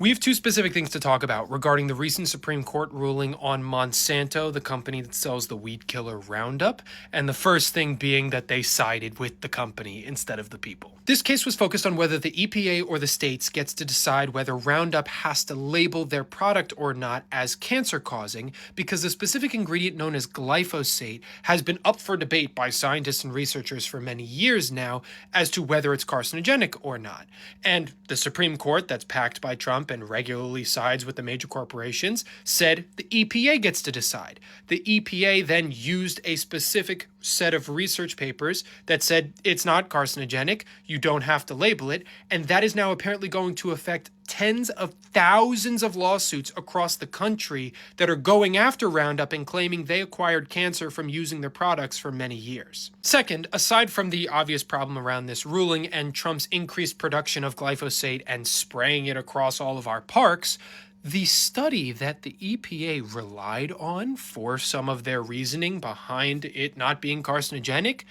We have two specific things to talk about regarding the recent Supreme Court ruling on Monsanto, the company that sells the weed killer Roundup, and the first thing being that they sided with the company instead of the people. This case was focused on whether the EPA or the states gets to decide whether Roundup has to label their product or not as cancer-causing, because the specific ingredient known as glyphosate has been up for debate by scientists and researchers for many years now as to whether it's carcinogenic or not. And the Supreme Court, that's packed by Trump and regularly sides with the major corporations, said the EPA gets to decide. The EPA then used a specific set of research papers that said it's not carcinogenic, you don't have to label it, and that is now apparently going to affect tens of thousands of lawsuits across the country that are going after Roundup and claiming they acquired cancer from using their products for many years. Second, aside from the obvious problem around this ruling and Trump's increased production of glyphosate and spraying it across all of our parks, the study that the EPA relied on for some of their reasoning behind it not being carcinogenic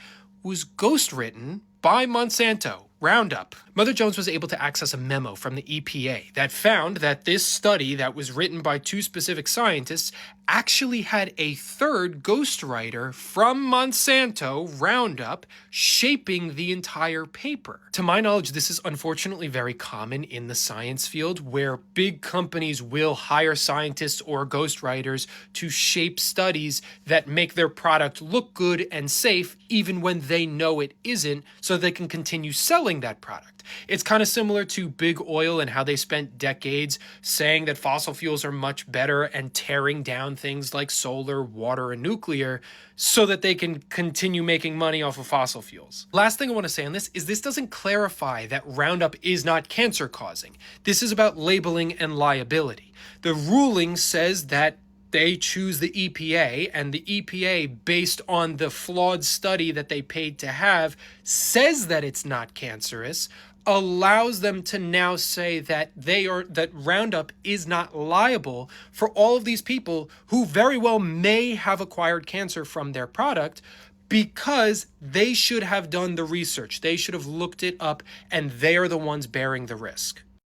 was ghostwritten by Monsanto, Roundup. Mother Jones was able to access a memo from the EPA that found that this study that was written by two specific scientists actually had a third ghostwriter from Monsanto, Roundup, shaping the entire paper. To my knowledge, this is unfortunately very common in the science field, where big companies will hire scientists or ghostwriters to shape studies that make their product look good and safe even when they know it isn't, so they can continue selling that product. It's kind of similar to big oil and how they spent decades saying that fossil fuels are much better and tearing down things like solar, water, and nuclear so that they can continue making money off of fossil fuels. Last thing I want to say on this is this doesn't clarify that Roundup is not cancer causing. This is about labeling and liability. The ruling says that they choose the EPA, and the EPA, based on the flawed study that they paid to have, says that it's not cancerous, allows them to now say that that Roundup is not liable for all of these people who very well may have acquired cancer from their product, because they should have done the research. They should have looked it up, and they are the ones bearing the risk.